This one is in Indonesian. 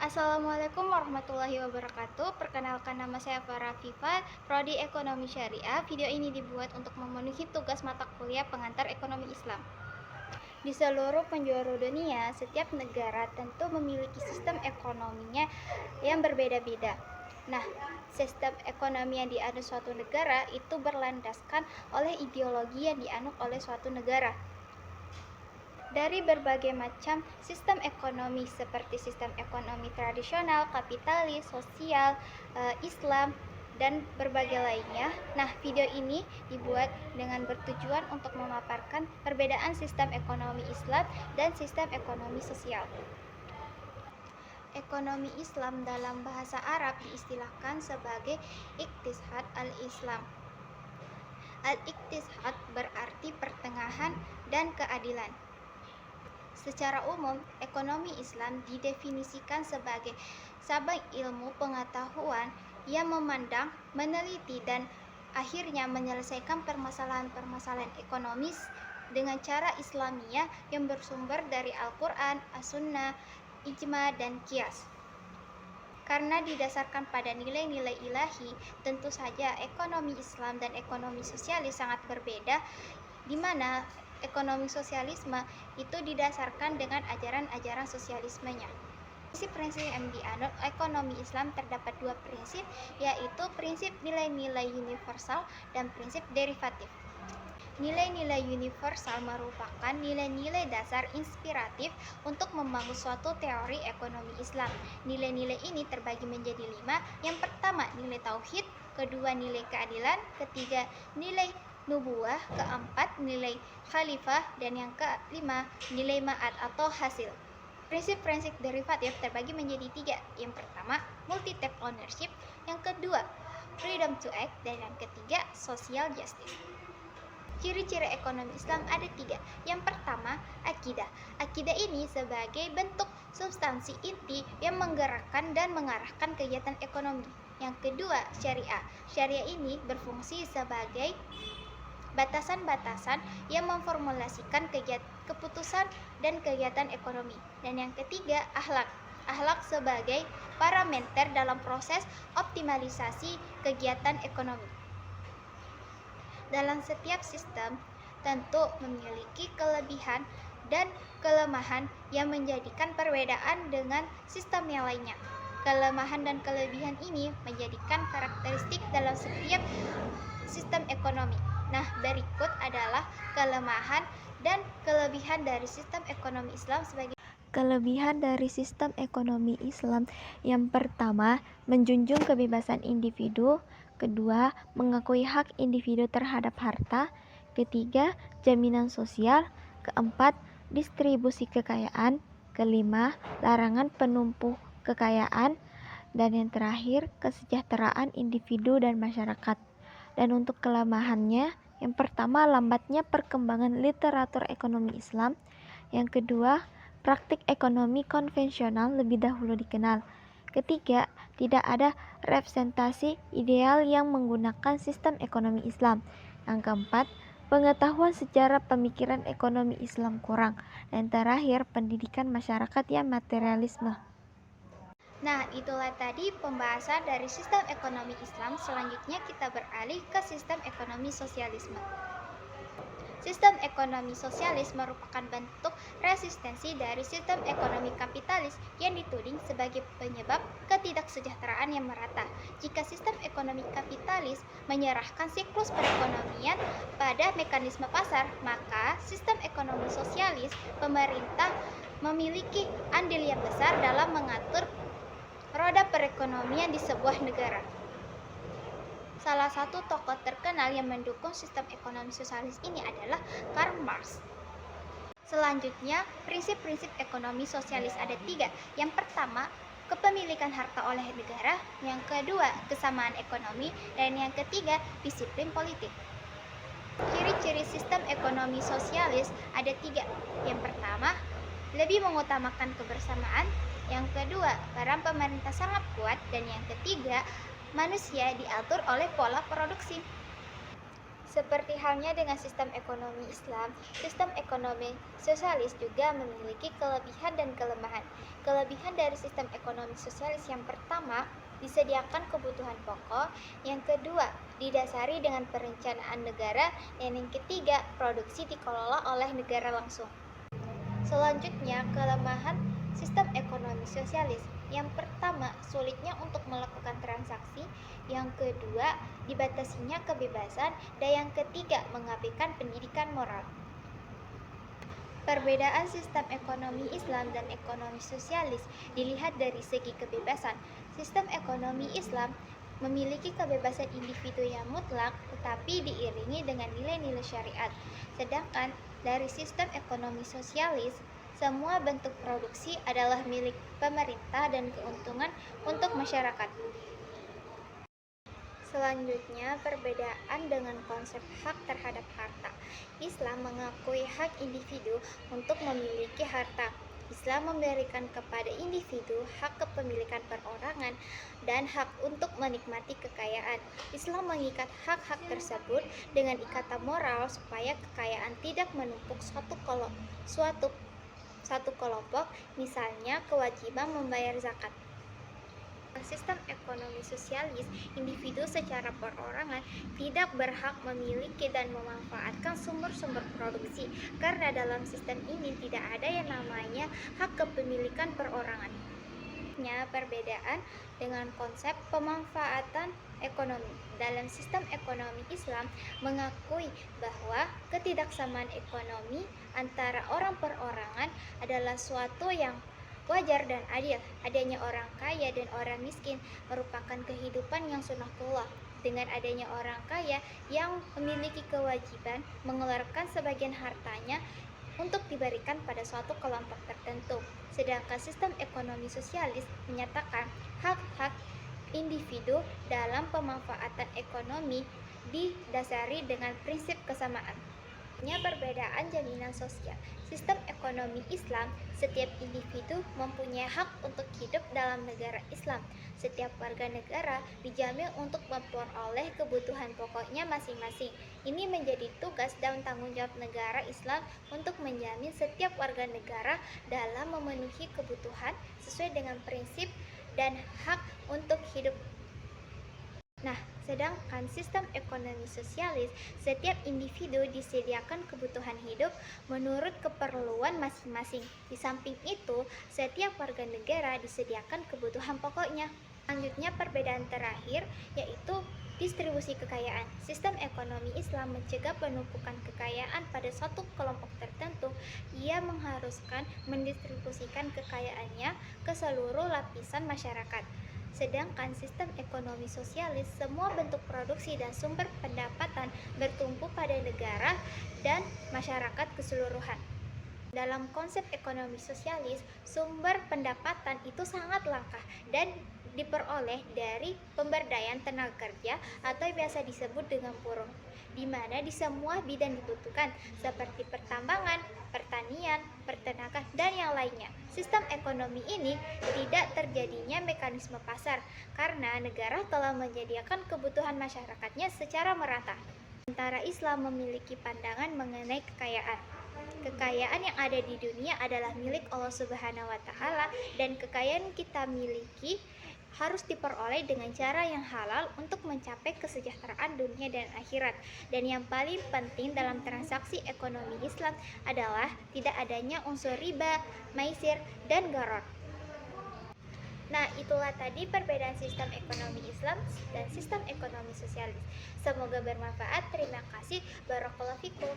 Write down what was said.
Assalamualaikum warahmatullahi wabarakatuh. Perkenalkan, nama saya Farah Fifa, Prodi Ekonomi Syariah. Video ini dibuat untuk memenuhi tugas mata kuliah pengantar ekonomi Islam. Di seluruh penjuru dunia, setiap negara tentu memiliki sistem ekonominya yang berbeda-beda. Nah, sistem ekonomi yang dianut suatu negara itu berlandaskan oleh ideologi yang dianut oleh suatu negara. Dari berbagai macam sistem ekonomi seperti sistem ekonomi tradisional, kapitalis, sosial, Islam, dan berbagai lainnya. Nah, video ini dibuat dengan bertujuan untuk memaparkan perbedaan sistem ekonomi Islam dan sistem ekonomi sosial. Ekonomi Islam dalam bahasa Arab diistilahkan sebagai Iqtisad al-Islam. Al-Iqtisad berarti pertengahan dan keadilan. Secara umum, ekonomi Islam didefinisikan sebagai cabang ilmu pengetahuan yang memandang, meneliti, dan akhirnya menyelesaikan permasalahan-permasalahan ekonomis dengan cara Islamiyah yang bersumber dari Al-Quran, As-Sunnah, Ijma, dan Qiyas. Karena didasarkan pada nilai-nilai ilahi, tentu saja ekonomi Islam dan ekonomi sosialis sangat berbeda, di mana ekonomi sosialisme itu didasarkan dengan ajaran-ajaran sosialismenya. Prinsip-prinsip yang dianut ekonomi Islam terdapat dua prinsip, yaitu prinsip nilai-nilai universal dan prinsip derivatif. Nilai-nilai universal merupakan nilai-nilai dasar inspiratif untuk membangun suatu teori ekonomi Islam. Nilai-nilai ini terbagi menjadi 5. Yang pertama, nilai tauhid, kedua, nilai keadilan, ketiga, nilai nubuwah, keempat, nilai khalifah, dan yang kelima, nilai ma'ad atau hasil. Prinsip-prinsip derivatif terbagi menjadi 3. Yang pertama, multi-type ownership, yang kedua, freedom to act, dan yang ketiga, social justice. Ciri-ciri ekonomi Islam ada 3. Yang pertama, akidah. Akidah ini sebagai bentuk substansi inti yang menggerakkan dan mengarahkan kegiatan ekonomi. Yang kedua, syariah. Syariah ini berfungsi sebagai batasan-batasan yang memformulasikan keputusan dan kegiatan ekonomi. Dan yang ketiga, akhlak. Akhlak sebagai parameter dalam proses optimalisasi kegiatan ekonomi. Dalam setiap sistem tentu memiliki kelebihan dan kelemahan yang menjadikan perbedaan dengan sistem yang lainnya. Kelemahan dan kelebihan ini menjadikan karakteristik dalam setiap sistem ekonomi. Nah, berikut adalah kelemahan dan kelebihan dari sistem ekonomi Islam sebagai Kelebihan dari sistem ekonomi Islam yang pertama, menjunjung kebebasan individu, kedua, mengakui hak individu terhadap harta, ketiga, jaminan sosial, keempat, distribusi kekayaan, kelima, larangan penumpuk kekayaan, dan yang terakhir, kesejahteraan individu dan masyarakat. Dan untuk kelemahannya, yang pertama, lambatnya perkembangan literatur ekonomi Islam, yang kedua, praktik ekonomi konvensional lebih dahulu dikenal. Ketiga, tidak ada representasi ideal yang menggunakan sistem ekonomi Islam. Yang keempat, pengetahuan sejarah pemikiran ekonomi Islam kurang. Dan terakhir, pendidikan masyarakat yang materialisme. Nah, itulah tadi pembahasan dari sistem ekonomi Islam. Selanjutnya kita beralih ke sistem ekonomi sosialisme. Sistem ekonomi sosialis merupakan bentuk resistensi dari sistem ekonomi kapitalis yang dituding sebagai penyebab ketidaksejahteraan yang merata. Jika sistem ekonomi kapitalis menyerahkan siklus perekonomian pada mekanisme pasar, maka sistem ekonomi sosialis pemerintah memiliki andil yang besar dalam mengatur roda perekonomian di sebuah negara. Salah satu tokoh terkenal yang mendukung sistem ekonomi sosialis ini adalah Karl Marx. Selanjutnya, prinsip-prinsip ekonomi sosialis ada 3. Yang pertama, kepemilikan harta oleh negara. Yang kedua, kesamaan ekonomi. Dan yang ketiga, disiplin politik. Ciri-ciri sistem ekonomi sosialis ada 3. Yang pertama, lebih mengutamakan kebersamaan. Yang kedua, peran pemerintah sangat kuat. Dan yang ketiga, manusia diatur oleh pola produksi. Seperti halnya dengan sistem ekonomi Islam, sistem ekonomi sosialis juga memiliki kelebihan dan kelemahan. Kelebihan dari sistem ekonomi sosialis yang pertama, disediakan kebutuhan pokok, yang kedua, didasari dengan perencanaan negara, dan yang ketiga, produksi dikelola oleh negara langsung. Selanjutnya, kelemahan sistem ekonomi sosialis. Yang pertama, sulitnya untuk melakukan transaksi. Yang kedua, dibatasinya kebebasan. Dan yang ketiga, mengabaikan pendidikan moral. Perbedaan sistem ekonomi Islam dan ekonomi sosialis dilihat dari segi kebebasan. Sistem ekonomi Islam memiliki kebebasan individu yang mutlak, tetapi diiringi dengan nilai-nilai syariat. Sedangkan dari sistem ekonomi sosialis, semua bentuk produksi adalah milik pemerintah dan keuntungan untuk masyarakat. Selanjutnya, perbedaan dengan konsep hak terhadap harta. Islam mengakui hak individu untuk memiliki harta. Islam memberikan kepada individu hak kepemilikan perorangan dan hak untuk menikmati kekayaan. Islam mengikat hak-hak tersebut dengan ikatan moral supaya kekayaan tidak menumpuk satu kelompok, misalnya kewajiban membayar zakat. Sistem ekonomi sosialis, individu secara perorangan tidak berhak memiliki dan memanfaatkan sumber-sumber produksi, karena dalam sistem ini tidak ada yang namanya hak kepemilikan perorangan. Perbedaan dengan konsep pemanfaatan ekonomi. Dalam sistem ekonomi Islam mengakui bahwa ketidaksamaan ekonomi antara orang perorangan adalah suatu yang wajar dan adil. Adanya orang kaya dan orang miskin merupakan kehidupan yang sunatullah. Dengan adanya orang kaya yang memiliki kewajiban mengeluarkan sebagian hartanya untuk diberikan pada suatu kelompok tertentu. Sedangkan sistem ekonomi sosialis menyatakan hak-hak individu dalam pemanfaatan ekonomi didasari dengan prinsip kesamaan. Perbedaan jaminan sosial. Sistem ekonomi Islam, setiap individu mempunyai hak untuk hidup dalam negara Islam. Setiap warga negara dijamin untuk memperoleh kebutuhan pokoknya masing-masing. Ini menjadi tugas dan tanggung jawab negara Islam untuk menjamin setiap warga negara dalam memenuhi kebutuhan sesuai dengan prinsip dan hak untuk hidup. Sedangkan sistem ekonomi sosialis, setiap individu disediakan kebutuhan hidup menurut keperluan masing-masing. Di samping itu, setiap warga negara disediakan kebutuhan pokoknya. Selanjutnya, perbedaan terakhir yaitu distribusi kekayaan. Sistem ekonomi Islam mencegah penumpukan kekayaan pada suatu kelompok tertentu. Ia mengharuskan mendistribusikan kekayaannya ke seluruh lapisan masyarakat. Sedangkan sistem ekonomi sosialis, semua bentuk produksi dan sumber pendapatan bertumpu pada negara dan masyarakat keseluruhan. Dalam konsep ekonomi sosialis, sumber pendapatan itu sangat langka dan diperoleh dari pemberdayaan tenaga kerja atau biasa disebut dengan buruh, di mana di semua bidang dibutuhkan seperti pertambangan, pertanian, peternakan, dan yang lainnya. Sistem ekonomi ini tidak terjadinya mekanisme pasar karena negara telah menyediakan kebutuhan masyarakatnya secara merata. Sementara Islam memiliki pandangan mengenai kekayaan. Kekayaan yang ada di dunia adalah milik Allah Subhanahu wa Ta'ala, dan kekayaan kita miliki harus diperoleh dengan cara yang halal untuk mencapai kesejahteraan dunia dan akhirat. Dan yang paling penting dalam transaksi ekonomi Islam adalah tidak adanya unsur riba, maisir, dan gharar. Itulah tadi perbedaan sistem ekonomi Islam dan sistem ekonomi sosialis. Semoga bermanfaat. Terima kasih. Barakallahu fikum.